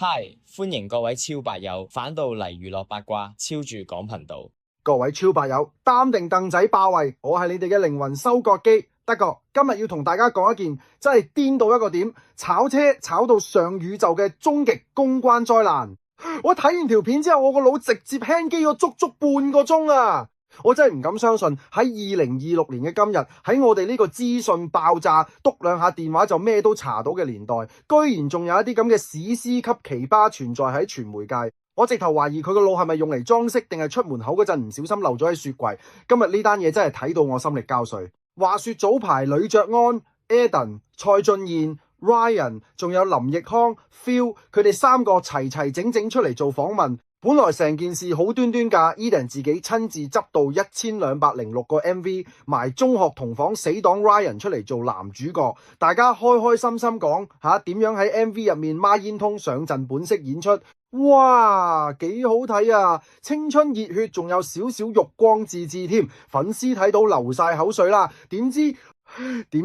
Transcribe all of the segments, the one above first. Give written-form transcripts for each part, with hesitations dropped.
嗨，歡迎各位超白友返到嚟娛樂八卦超住港頻道。各位超白友，擔定凳仔霸位，我係你哋嘅靈魂收割機德哥。今日要同大家講一件真係癲到一個點，炒車炒到上宇宙嘅終極公關災難。我睇完條片之後，我個腦直接輕機咗足足半個鐘啊！我真係唔敢相信喺2026年嘅今日，喺我哋呢個資訊爆炸，篤兩下電話就咩都查到嘅年代，居然仲有一啲咁嘅史詩級奇葩存在喺傳媒界。我直頭懷疑佢個腦係咪用嚟裝飾，定係出門口嗰陣唔小心漏咗喺雪櫃。今日呢單嘢真係睇到我心力交瘁。話說早排呂爵安、Eden、蔡俊彥、Ryan 仲有林奕匡、Phil 佢哋三個齊齊整整出嚟做訪問。本來成件事好端端㗎，Eden 自己親自執到1206個 MV， 埋中學同房死黨 Ryan 出嚟做男主角，大家開開心心講吓點樣喺 MV 入面孖煙通上陣本色演出，哇幾好睇啊！青春熱血，仲有少少欲光自恣添，粉絲睇到流晒口水啦。點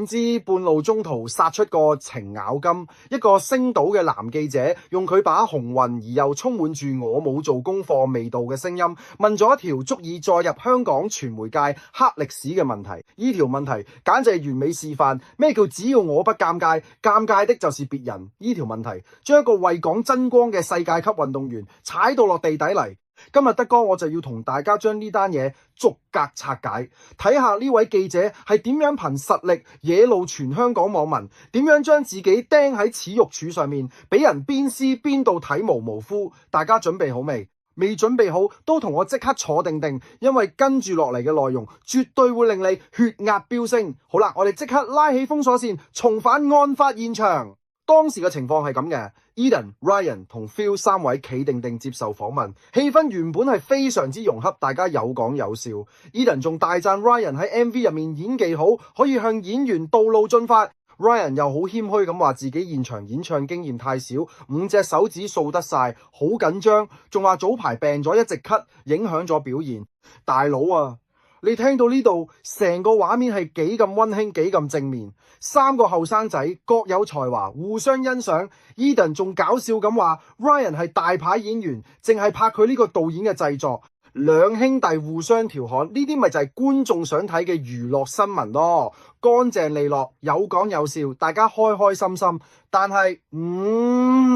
知半路中途殺出個程咬金，一個星島嘅男記者，用佢把雄渾而又充滿住我冇做功課味道嘅聲音，問咗一條足以載入香港傳媒界黑歷史嘅問題。呢條問題簡直係完美示範咩叫只要我不尷尬，尷尬的就是別人。呢條問題將一個為港爭光嘅世界級運動員踩到落地底嚟。今日德哥我就要同大家將呢單嘢逐格拆解，睇下呢位記者係點樣憑實力惹怒全香港網民，點樣將自己釘喺恥辱柱上面，俾人鞭屍鞭到體無完膚。大家準備好未？未準備好都同我即刻坐定定，因為跟住落嚟嘅內容絕對會令你血壓飆升。好啦，我哋即刻拉起封鎖線，重返案發現場。當時嘅情況係咁嘅，Eden、Ryan 同 Phil 三位企定定接受訪問，氣氛原本係非常之融洽，大家有講有笑。Eden 仲大讚 Ryan 喺 MV 入面演技好，可以向演員道路進發。Ryan 又好謙虛咁話自己現場演唱經驗太少，5隻手指數得晒，好緊張，仲話早排病咗一直咳，影響咗表現。大佬啊！你聽到呢度，成個畫面係幾咁溫馨，幾咁正面。三個後生仔各有才華，互相欣賞。Eden 仲搞笑咁話 Ryan 係大牌演員，淨係拍佢呢個導演嘅製作。兩兄弟互相調侃，呢啲咪就係觀眾想睇嘅娛樂新聞咯，乾淨利落，有講有笑，大家開開心心。但係噩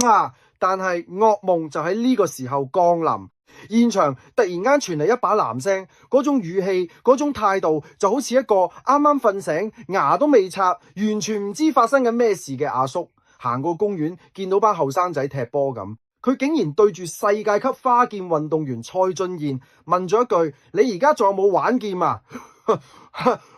夢就喺呢個時候降臨。現場突然間傳嚟一把男聲，嗰種語氣，嗰種態度，就好似一個啱啱瞓醒，牙都未刷，完全唔知發生緊咩事嘅阿叔，行過公園見到班後生仔踢波咁，佢竟然對住世界級花劍運動員蔡俊彥問咗一句：你而家仲有冇玩劍啊？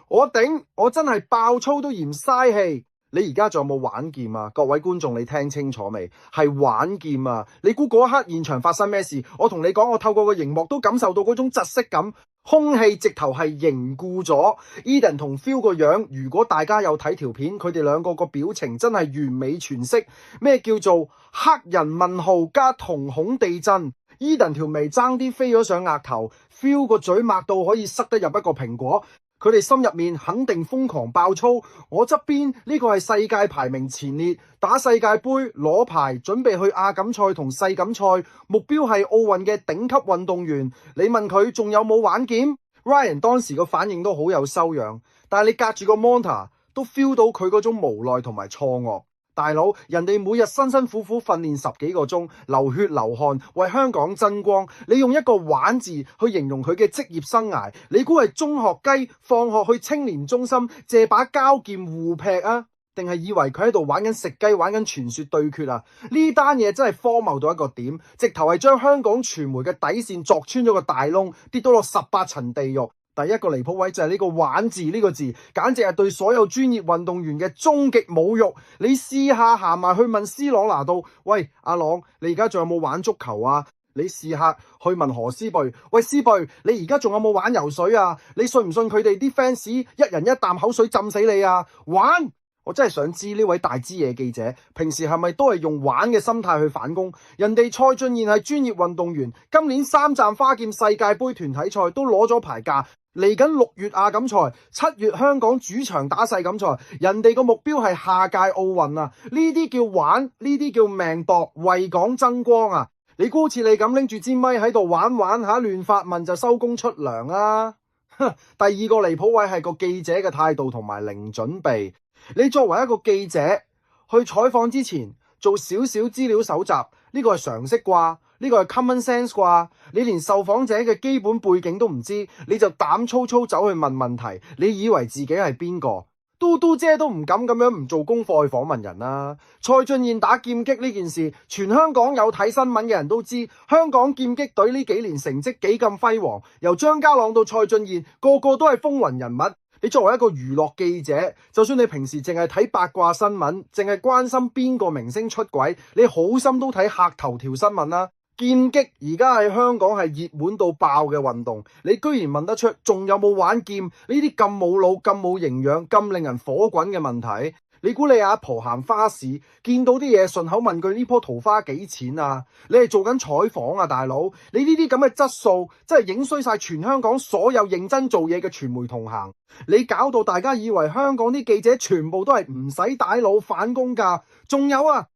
我頂，我真係爆粗都嫌嘥氣。你而家仲有冇玩劍啊？各位觀眾，你聽清楚未？係玩劍啊！你估嗰一刻現場發生咩事？我同你講，我透過個熒幕都感受到嗰種窒息感，空氣直頭係凝固咗。Eden 同 Phil 個樣，如果大家有睇條片，佢哋兩個個表情真係完美詮釋咩叫做黑人問號加瞳孔地震。Eden 條眉爭啲飛咗上額頭， Phil 個嘴擘到可以塞得入一個蘋果。佢哋心入面肯定瘋狂爆粗。我側邊呢個係世界排名前列，打世界盃攞牌，準備去亞錦賽同世錦賽，目標係奧運嘅頂級運動員。你問佢仲有冇玩劍？ Ryan 當時個反應都好有修養，但係你隔住個 monitor 都 feel 到佢嗰種無奈同埋錯愕。大佬，人哋每日辛辛苦苦訓練10幾個鐘，流血流汗為香港爭光，你用一個玩字去形容佢嘅職業生涯，你估係中學雞放學去青年中心借把膠劍互劈啊？定係以為佢喺度玩緊食雞，玩緊傳說對決啊？呢單嘢真係荒謬到一個點，直頭係將香港傳媒嘅底線鑿穿咗個大窿，跌到落18層地獄。第一個離譜位就係呢個玩字呢個字，簡直係對所有專業運動員嘅終極侮辱。你試下行埋去問 C 朗拿度，喂，阿朗，你而家仲有冇玩足球啊？你試下去問何詩蓓，喂，詩蓓，你而家仲有冇玩游水啊？你信唔信佢哋啲 fans 一人一啖口水浸死你啊？玩！我真係想知呢位大支嘢記者平時係咪都係用玩嘅心態去反攻？人哋蔡俊彥係專業運動員，今年3站花劍世界盃團體賽都攞咗牌價。嚟緊6月亞錦賽，7月香港主場打世錦賽，人哋個目標係下屆奧運啊！呢啲叫玩，呢啲叫命搏，為港爭光啊！你估好似你咁拎住支咪喺度玩下，亂發問就收工出糧啊！第二個離譜位係個記者嘅態度同埋零準備。你作為一個記者去採訪之前做少少資料搜集，呢個係常識啩？呢個係 common sense 啩？你連受訪者嘅基本背景都唔知，你就膽粗粗走去問問題，你以為自己係邊個？嘟嘟姐都唔敢咁樣唔做功課去訪問人啦。蔡俊彥打劍擊呢件事，全香港有睇新聞嘅人都知，香港劍擊隊呢幾年成績幾咁輝煌，由張家朗到蔡俊彥，個個都係風雲人物。你作為一個娛樂記者，就算你平時淨係睇八卦新聞，淨係關心邊個明星出軌，你好心都睇客頭條新聞啦。劍擊而家喺香港係熱門到爆嘅運動，你居然問得出仲有冇玩劍呢啲咁冇腦、咁冇營養、咁令人火滾嘅問題？你估你阿婆行花市見到啲嘢順口問句呢棵桃花幾錢啊？你係做緊採訪啊，大佬！你呢啲咁嘅質素真係影衰晒全香港所有認真做嘢嘅傳媒同行。你搞到大家以為香港啲記者全部都係唔使帶腦反攻㗎。仲有啊！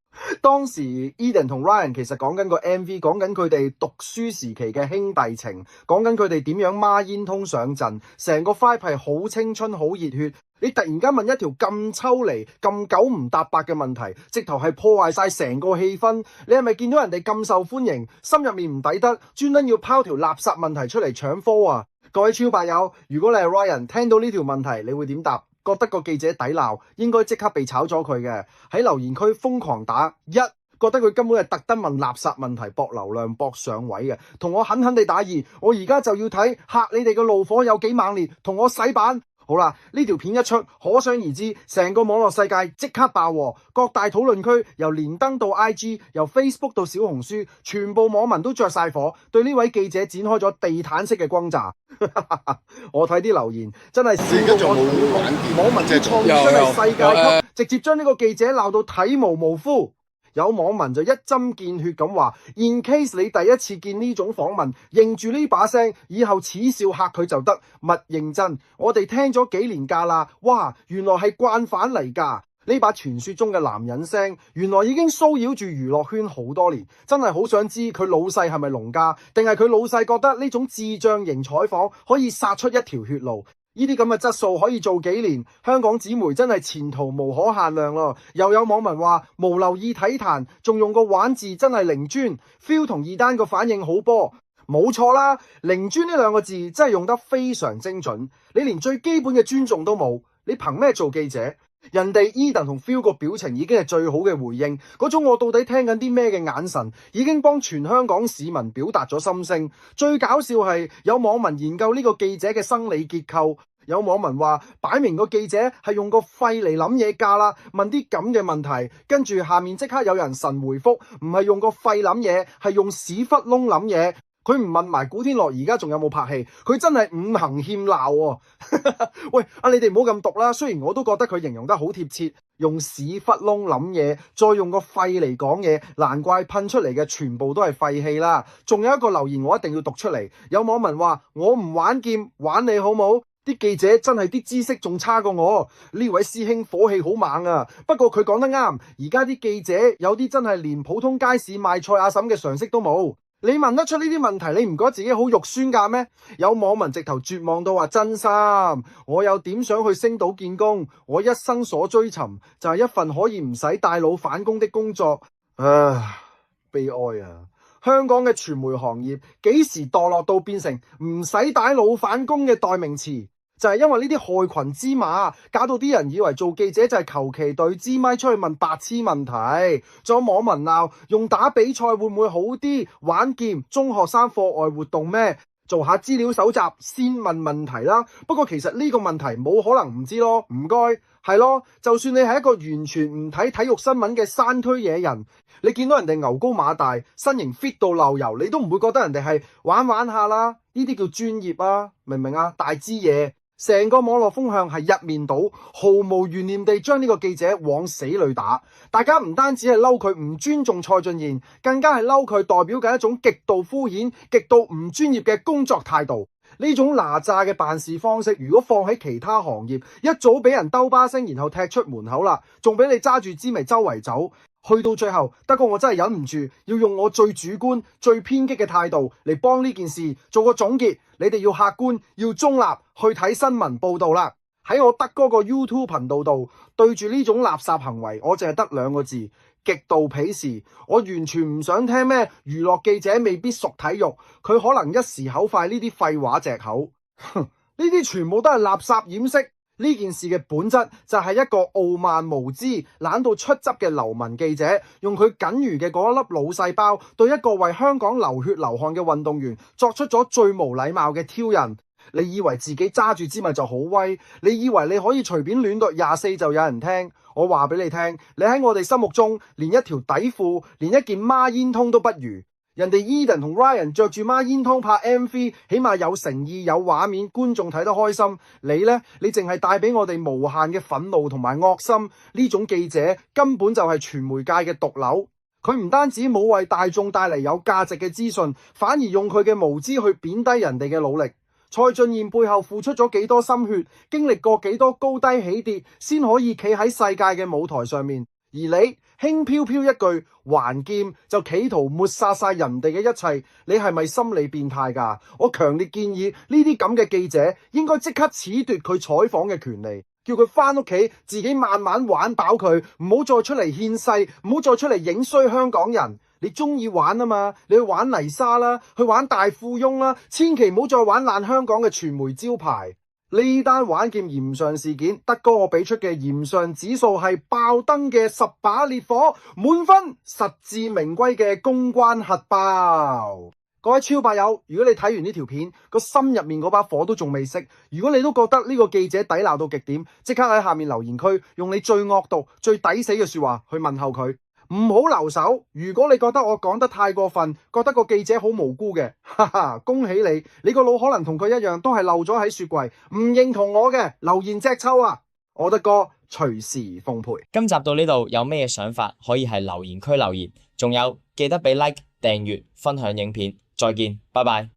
當時 Eden 同 Ryan 其實講緊個 MV， 講緊佢哋讀書時期嘅兄弟情，講緊佢哋點樣孖煙通上陣，成個 vibe 係好青春好熱血。你突然間問一條咁抽離咁九唔搭八嘅問題，直頭係破壞晒成個氣氛。你係咪見到人哋咁受歡迎，心入面唔抵得，專登要拋條垃圾問題出嚟搶科啊？各位超白友，如果你係 Ryan， 聽到呢條問題，你會點答？覺得個記者抵鬧，應該即刻被炒咗佢嘅，喺留言區瘋狂打一，覺得佢根本係特登問垃圾問題博流量博上位嘅，同我狠狠地打二，我而家就要睇嚇你哋嘅怒火有幾猛烈，同我洗版。好啦，呢條片一出，可想而知，成個網絡世界即刻爆鑊，各大討論區由連登到 IG， 由 Facebook 到小紅書，全部網民都着晒火，對呢位記者展開咗地毯式嘅轟炸。我睇啲留言真係笑到我肚痛，網民嘅創意真係世界級，直接將呢個記者鬧到體無完膚。有網民就一針見血咁話 ，in case 你第一次見呢種訪問，認住呢把聲，以後恥笑嚇佢就得，勿認真。我哋聽咗幾年假啦，哇，原來係慣犯嚟㗎。呢把傳說中嘅男人聲，原來已經騷擾住娛樂圈好多年，真係好想知佢老細係咪農家，定係佢老細覺得呢種智障型採訪可以殺出一條血路。呢啲咁嘅質素可以做幾年，香港紙媒真係前途無可限量咯。又有網民話無留意體壇，仲用個玩字真係零專。Phil 同二丹個反應好波，冇錯啦，零專呢兩個字真係用得非常精準。你連最基本嘅尊重都冇，你憑咩做記者？人哋 Eden 同 Phil 個表情已經係最好嘅回應，嗰種我到底聽緊啲咩嘅眼神，已經幫全香港市民表達咗心聲。最搞笑係有網民研究呢個記者嘅生理結構，有網民話擺明個記者係用個肺嚟諗嘢㗎啦，問啲咁嘅問題，跟住下面即刻有人神回覆，唔係用個肺諗嘢，係用屎忽窿諗嘢。佢唔問埋古天樂而家仲有冇拍戲，佢真係五行欠鬧喎。喂，你哋唔好咁毒啦。雖然我都覺得佢形容得好貼切，用屎忽窿諗嘢，再用個肺嚟講嘢，難怪噴出嚟嘅全部都係廢氣啦。仲有一個留言我一定要讀出嚟，有網民話我唔玩劍，玩你好冇？啲記者真係啲知識仲差過我，呢位師兄火氣好猛啊！不過佢講得啱，而家啲記者有啲真係連普通街市賣菜阿嬸嘅常識都冇。你問得出呢啲問題，你唔覺得自己好肉酸㗎咩？有網民直頭絕望到話真心，我又點想去星島見工？我一生所追尋就係一份可以唔使帶腦反攻的工作。悲哀啊！香港嘅傳媒行業幾時墮落到變成唔使帶腦反攻嘅代名詞？就係因為呢啲害群之馬，搞到啲人以為做記者就係求其對支咪出去問白痴問題。仲有網民鬧用打比賽會唔會好啲？玩劍中學生課外活動咩？做下資料搜集先問問題啦。不過其實呢個問題冇可能唔知咯。唔該，係咯。就算你係一個完全唔睇體育新聞嘅山區野人，你見到人哋牛高馬大，身形 fit 到漏油，你都唔會覺得人哋係玩下啦。呢啲叫專業啊，明唔明啊？大支嘢。成個網絡風向係一面倒，毫無懸念地將呢個記者往死裏打。大家唔單止係嬲佢唔尊重蔡俊彥，更加係嬲佢代表緊一種極度敷衍、極度唔專業嘅工作態度。呢種哪吒嘅辦事方式，如果放喺其他行業，一早俾人兜巴星，然後踢出門口啦，仲俾你揸住支咪周圍走。去到最後，德哥我真係忍唔住，要用我最主觀、最偏激嘅態度嚟幫呢件事做個總結。你哋要客觀、要中立去睇新聞報導啦。喺我德哥個 YouTube 頻道度，對住呢種垃圾行為，我淨係得2個字：極度鄙視。我完全唔想聽咩娛樂記者未必熟體育，佢可能一時口快呢啲廢話藉口。呢啲全部都係垃圾掩飾。呢件事嘅本質就係一個傲慢無知、懶到出汁嘅流氓記者，用佢僅餘嘅嗰一粒腦細胞，對一個為香港流血流汗嘅運動員作出咗最無禮貌嘅挑釁。你以為自己揸住支咪就好威？你以為你可以隨便亂讀24就有人聽？我話俾你聽，你喺我哋心目中連一條底褲、連一件孖煙通都不如。人哋 Eden 同 Ryan 着住孖煙通拍 MV， 起碼有誠意、有畫面，觀眾睇得開心。你呢？你淨係帶俾我哋無限嘅憤怒同埋惡心。呢種記者根本就係傳媒界嘅毒瘤。佢唔單止冇為大眾帶嚟有價值嘅資訊，反而用佢嘅無知去貶低人哋嘅努力。蔡俊彥背後付出咗幾多心血，經歷過幾多高低起跌，先可以企喺世界嘅舞台上面。而你輕飄飄一句還劍，就企圖抹殺晒人哋嘅一切，你係咪心理變態㗎？我強烈建議呢啲咁嘅記者應該即刻褫奪佢採訪嘅權利，叫佢返屋企自己慢慢玩飽佢，唔好再出嚟獻世，唔好再出嚟影衰香港人。你中意玩啊嘛，你去玩泥沙啦，去玩大富翁啦，千祈唔好再玩爛香港嘅傳媒招牌。呢單玩劍炎上事件，德哥我俾出嘅炎上指數係爆燈嘅10把烈火，滿分，實至名歸嘅公關核爆。各位超百友，如果你睇完呢條片，個心入面嗰把火都仲未熄，如果你都覺得呢個記者抵鬧到極點，即刻喺下面留言區用你最惡毒、最抵死嘅說話去問候佢。唔好留手。如果你覺得我講得太過分，覺得個記者好無辜嘅，哈哈，恭喜你，你個腦可能同佢一樣，都係漏咗喺雪櫃，唔認同我嘅留言隻抽啊！我德哥隨時奉陪。今集到呢度，有咩想法可以係留言區留言，仲有記得俾 like、訂閱、分享影片。再見，拜拜。